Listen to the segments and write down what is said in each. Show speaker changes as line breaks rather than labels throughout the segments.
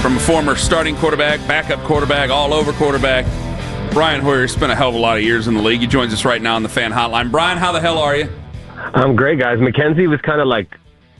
From a former starting quarterback, backup quarterback, all-over quarterback, Brian Hoyer spent a hell of a lot of years in the league. He joins us right now on the Fan Hotline. Brian, how the hell are you?
I'm great, guys. Mackenzie was kind of like,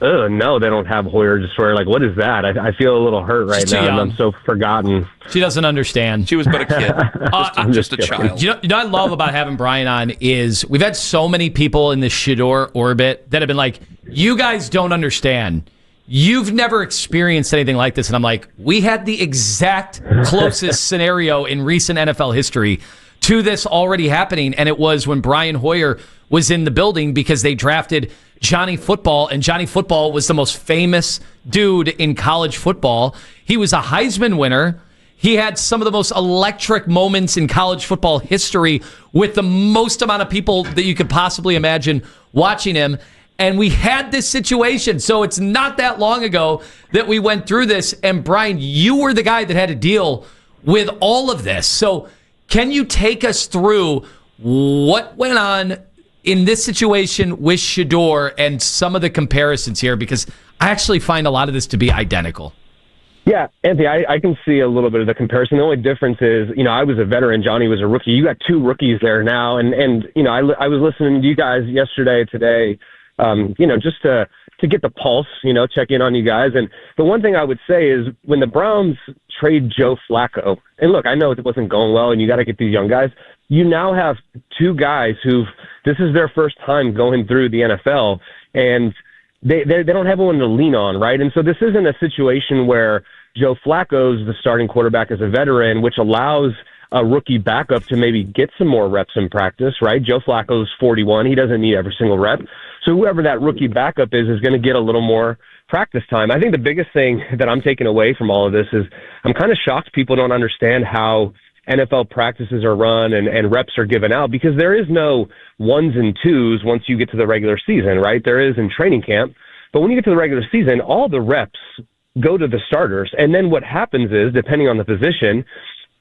oh, no, they don't have Hoyer Destroyer. Like, what is that? I feel a little hurt right now, and I'm so forgotten.
She doesn't understand.
She was but a kid. just a child.
You know what I love about having Brian on is we've had so many people in the Shedeur orbit that have been like, you guys don't understand. You've never experienced anything like this. And I'm like, we had the exact closest scenario in recent NFL history to this already happening. And it was when Brian Hoyer was in the building because they drafted Johnny Football. And Johnny Football was the most famous dude in college football. He was a Heisman winner. He had some of the most electric moments in college football history with the most amount of people that you could possibly imagine watching him. And we had this situation, so it's not that long ago that we went through this. And Brian, you were the guy that had to deal with all of this. So can you take us through what went on in this situation with Shedeur and some of the comparisons here? Because I actually find a lot of this to be identical.
Yeah, Anthony, I can see a little bit of the comparison. The only difference is, I was a veteran. Johnny was a rookie. You got two rookies there now. And I was listening to you guys yesterday, today, just to get the pulse, check in on you guys. And the one thing I would say is when the Browns trade Joe Flacco, and look, I know it wasn't going well and you got to get these young guys. You now have two guys this is their first time going through the NFL, and they don't have anyone to lean on, right? And so this isn't a situation where Joe Flacco's the starting quarterback as a veteran, which allows a rookie backup to maybe get some more reps in practice, right? Joe Flacco's 41. He doesn't need every single rep. So whoever that rookie backup is going to get a little more practice time. I think the biggest thing that I'm taking away from all of this is I'm kind of shocked people don't understand how NFL practices are run and reps are given out, because there is no ones and twos once you get to the regular season, right? There is in training camp. But when you get to the regular season, all the reps go to the starters. And then what happens is, depending on the position,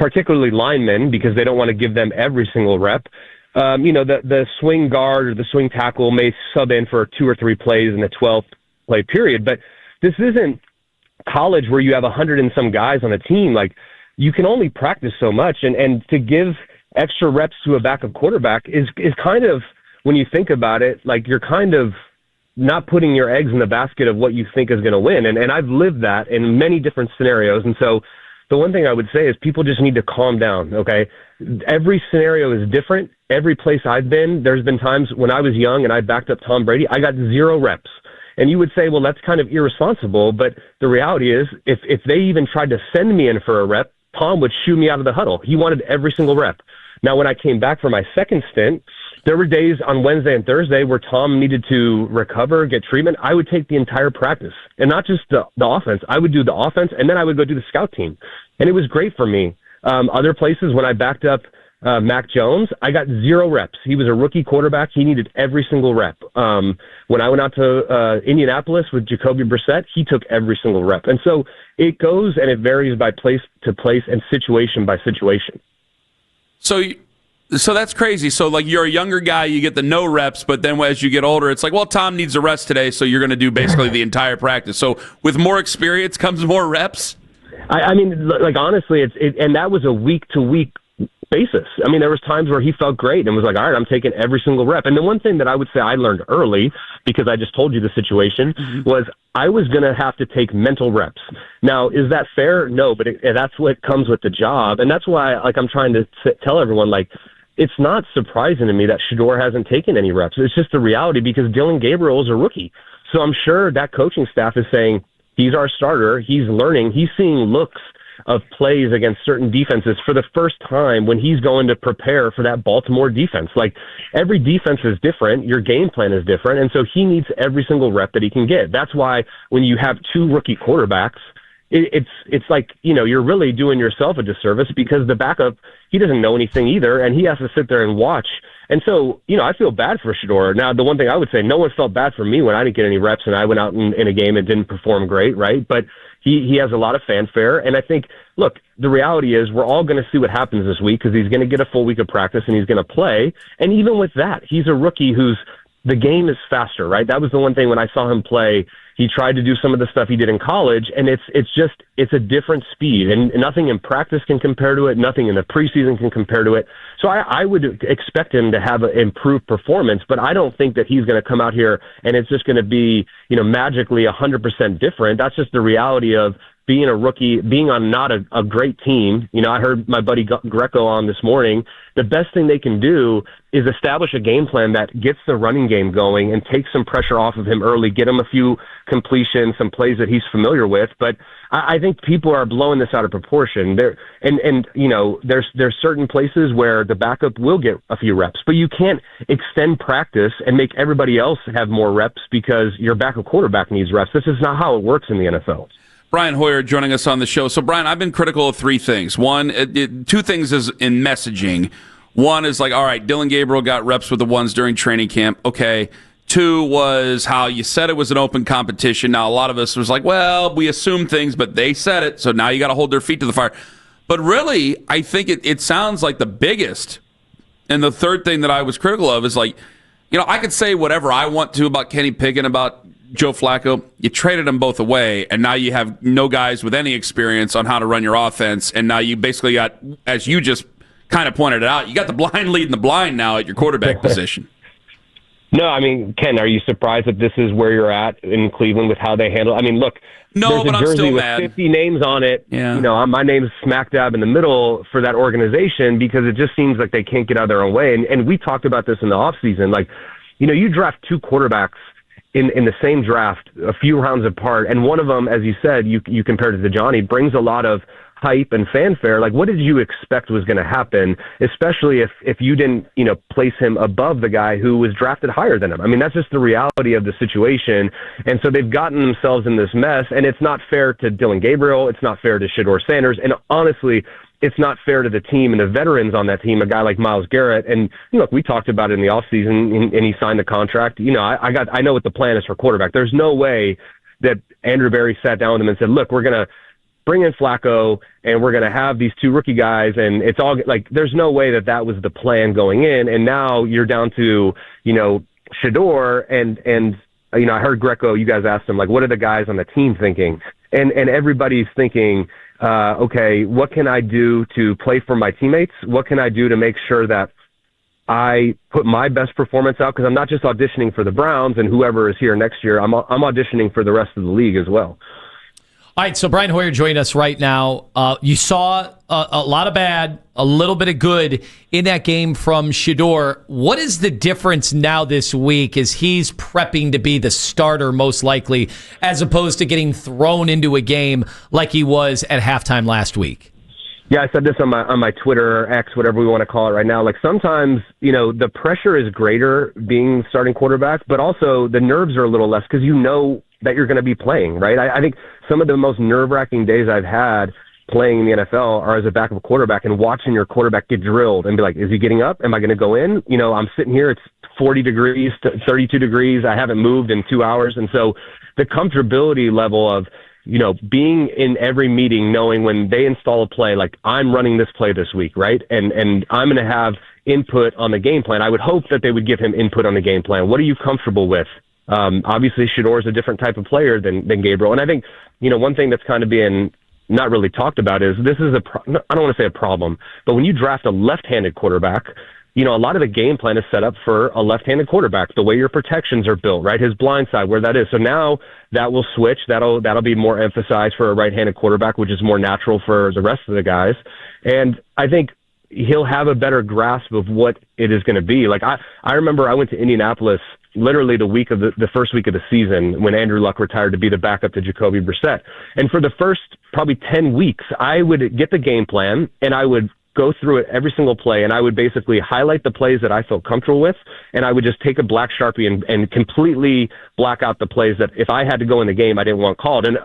particularly linemen, because they don't want to give them every single rep, the swing guard or the swing tackle may sub in for 2 or 3 plays in the 12th play period. But this isn't college where you have 100 and some guys on a team. Like, you can only practice so much. And to give extra reps to a backup quarterback is kind of, when you think about it, like you're kind of not putting your eggs in the basket of what you think is going to win. And I've lived that in many different scenarios. And so the one thing I would say is people just need to calm down, okay? Every scenario is different. Every place I've been, there's been times when I was young and I backed up Tom Brady, I got 0 reps. And you would say, well, that's kind of irresponsible. But the reality is, if they even tried to send me in for a rep, Tom would shoo me out of the huddle. He wanted every single rep. Now, when I came back for my second stint, there were days on Wednesday and Thursday where Tom needed to recover, get treatment. I would take the entire practice, and not just the offense. I would do the offense, and then I would go do the scout team. And it was great for me. Other places, when I backed up Mac Jones, I got 0 reps. He was a rookie quarterback. He needed every single rep. When I went out to Indianapolis with Jacoby Brissett, he took every single rep. And so it goes and it varies by place to place and situation by situation.
So that's crazy. So, like, you're a younger guy, you get the no reps, but then as you get older, it's like, well, Tom needs a rest today, so you're going to do basically the entire practice. So with more experience comes more reps?
I mean, like, honestly, and that was a week-to-week basis. I mean, there was times where he felt great and was like, all right, I'm taking every single rep. And the one thing that I would say I learned early, because I just told you the situation, was I was going to have to take mental reps. Now, is that fair? No, but that's what comes with the job. And that's why, like, I'm trying to tell everyone, like, it's not surprising to me that Shedeur hasn't taken any reps. It's just the reality, because Dylan Gabriel is a rookie. So I'm sure that coaching staff is saying, he's our starter, he's learning, he's seeing looks of plays against certain defenses for the first time when he's going to prepare for that Baltimore defense. Like, every defense is different, your game plan is different, and so he needs every single rep that he can get. That's why when you have 2 rookie quarterbacks, it's like, you're really doing yourself a disservice, because the backup, he doesn't know anything either, and he has to sit there and watch. And so, I feel bad for Shedeur. Now, the one thing I would say, no one felt bad for me when I didn't get any reps and I went out in a game and didn't perform great, right? But he has a lot of fanfare. And I think, look, the reality is we're all going to see what happens this week, because he's going to get a full week of practice and he's going to play. And even with that, he's a rookie who's the game is faster, right? That was the one thing when I saw him play. He tried to do some of the stuff he did in college, and it's a different speed, and nothing in practice can compare to it. Nothing in the preseason can compare to it. So I would expect him to have an improved performance, but I don't think that he's going to come out here and it's just going to be, magically 100% different. That's just the reality of being a rookie, being on not a great team. I heard my buddy Greco on this morning. The best thing they can do is establish a game plan that gets the running game going and takes some pressure off of him early, get him a few completions, some plays that he's familiar with. But I think people are blowing this out of proportion. There's certain places where the backup will get a few reps, but you can't extend practice and make everybody else have more reps because your backup quarterback needs reps. This is not how it works in the NFL.
Brian Hoyer joining us on the show. So, Brian, I've been critical of three things. One, two things is in messaging. One is like, all right, Dylan Gabriel got reps with the ones during training camp. Okay. Two was how you said it was an open competition. Now, a lot of us was like, well, we assume things, but they said it, so now you got to hold their feet to the fire. But really, I think it sounds like the biggest. And the third thing that I was critical of is like, I could say whatever I want to about Kenny Pickett, about Joe Flacco. You traded them both away, and now you have no guys with any experience on how to run your offense, and now you basically got, as you just kind of pointed it out, you got the blind leading the blind now at your quarterback position.
No, I mean, Ken, are you surprised that this is where you're at in Cleveland with how they handle? I mean, look,
no, but I'm still mad.
50 names on it. Yeah. My name's smack dab in the middle for that organization because it just seems like they can't get out of their own way. And we talked about this in the offseason. Like, you draft two quarterbacks in the same draft, a few rounds apart, and one of them, as you said, you compared it to Johnny, brings a lot of hype and fanfare. Like, what did you expect was going to happen, especially if you didn't, place him above the guy who was drafted higher than him? I mean, that's just the reality of the situation. And so they've gotten themselves in this mess, and it's not fair to Dylan Gabriel. It's not fair to Shedeur Sanders. And honestly, it's not fair to the team and the veterans on that team, a guy like Myles Garrett. And look, we talked about it in the offseason, and he signed the contract. I know what the plan is for quarterback. There's no way that Andrew Berry sat down with him and said, look, we're going to bring in Flacco, and we're going to have these two rookie guys, and it's all like, there's no way that was the plan going in. And now you're down to, Shedeur, and I heard Greco, you guys asked him, like, what are the guys on the team thinking? And everybody's thinking, okay, what can I do to play for my teammates? What can I do to make sure that I put my best performance out? Because I'm not just auditioning for the Browns and whoever is here next year. I'm auditioning for the rest of the league as well.
All right, so Brian Hoyer joined us right now. You saw a lot of bad, a little bit of good in that game from Shedeur. What is the difference now this week as he's prepping to be the starter most likely, as opposed to getting thrown into a game like he was at halftime last week?
Yeah, I said this on my Twitter or X, whatever we want to call it right now. Like, sometimes, the pressure is greater being starting quarterback, but also the nerves are a little less because that you're going to be playing, right? I think some of the most nerve-wracking days I've had playing in the NFL are as a backup quarterback and watching your quarterback get drilled and be like, is he getting up? Am I going to go in? I'm sitting here, it's 40 degrees, 32 degrees. I haven't moved in 2 hours. And so the comfortability level of, being in every meeting, knowing when they install a play, like, I'm running this play this week, right? And I'm going to have input on the game plan. I would hope that they would give him input on the game plan. What are you comfortable with? Obviously, Shedeur is a different type of player than Gabriel. And I think, one thing that's kind of being not really talked about is this is I don't want to say a problem, but when you draft a left-handed quarterback, a lot of the game plan is set up for a left-handed quarterback, the way your protections are built, right? His blind side, where that is. So now that will switch. That'll be more emphasized for a right-handed quarterback, which is more natural for the rest of the guys. And I think he'll have a better grasp of what it is going to be. Like, I remember I went to Indianapolis literally the first week of the season when Andrew Luck retired to be the backup to Jacoby Brissett. And for the first probably 10 weeks, I would get the game plan and I would go through it every single play, and I would basically highlight the plays that I felt comfortable with, and I would just take a black Sharpie and completely black out the plays that if I had to go in the game, I didn't want called. And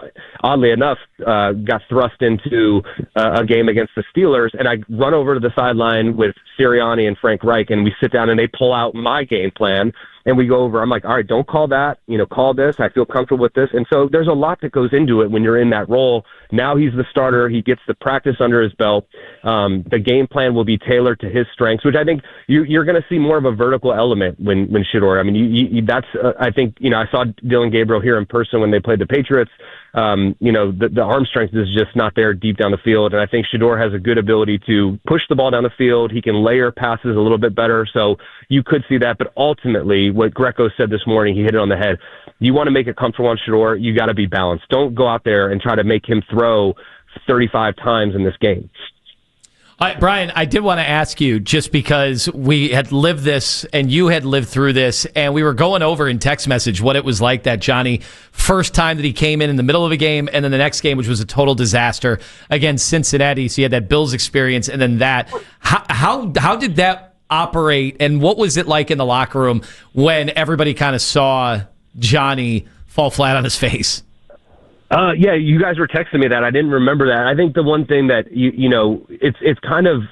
oddly enough, got thrust into a game against the Steelers, and I run over to the sideline with Sirianni and Frank Reich, and we sit down and they pull out my game plan, and we go over, I'm like, all right, don't call that, call this. I feel comfortable with this. And so there's a lot that goes into it when you're in that role. Now he's the starter. He gets the practice under his belt. The game plan will be tailored to his strengths, which I think you're going to see more of a vertical element when Shedeur. I mean, that's I think, I saw Dylan Gabriel here in person when they played the Patriots. The arm strength is just not there deep down the field. And I think Shedeur has a good ability to push the ball down the field. He can layer passes a little bit better. So you could see that. But ultimately, what Greco said this morning, he hit it on the head. You want to make it comfortable on Shedeur, you got to be balanced. Don't go out there and try to make him throw 35 times in this game.
Brian, I did want to ask you, just because we had lived this and you had lived through this, and we were going over in text message what it was like that Johnny first time that he came in the middle of a game, and then the next game, which was a total disaster against Cincinnati. So you had that Bills experience, and then that. How did that operate, and what was it like in the locker room when everybody kind of saw Johnny fall flat on his face?
Yeah, you guys were texting me that. I didn't remember that. I think the one thing that, it's kind of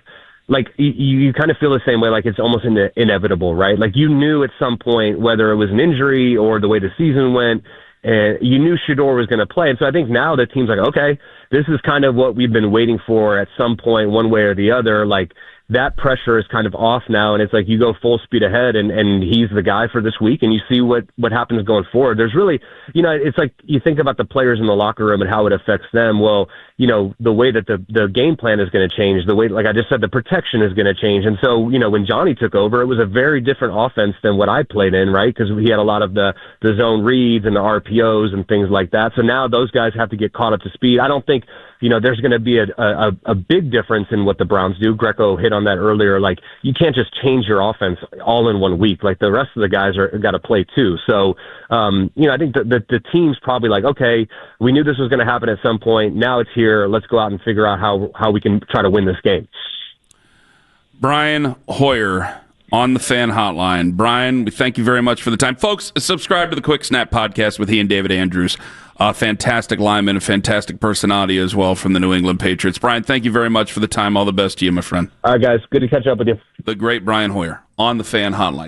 like you kind of feel the same way, like it's almost inevitable, right? Like you knew at some point, whether it was an injury or the way the season went, and you knew Shedeur was going to play. And so I think now the team's like, okay, this is kind of what we've been waiting for at some point, one way or the other. Like that pressure is kind of off now, and it's like you go full speed ahead, and he's the guy for this week, and you see what happens going forward. There's really, it's like you think about the players in the locker room and how it affects them. Well, the way that the game plan is going to change, the way, like I just said, the protection is going to change. And so, when Johnny took over, it was a very different offense than what I played in, right? Because he had a lot of the zone reads and the RPOs and things like that. So now those guys have to get caught up to speed. I don't think, there's going to be a big difference in what the Browns do. Greco hit on that earlier. Like, you can't just change your offense all in 1 week. Like, the rest of the guys got to play too. So, I think the team's probably like, okay, we knew this was going to happen at some point. Now it's here. Let's go out and figure out how we can try to win this game.
Brian Hoyer on the Fan Hotline. Brian, we thank you very much for the time. Folks, subscribe to the Quick Snap podcast with he and David Andrews. Fantastic lineman, a fantastic personality as well from the New England Patriots. Brian, thank you very much for the time. All the best to you, my friend.
All right, guys. Good to catch up with you.
The great Brian Hoyer on the Fan Hotline.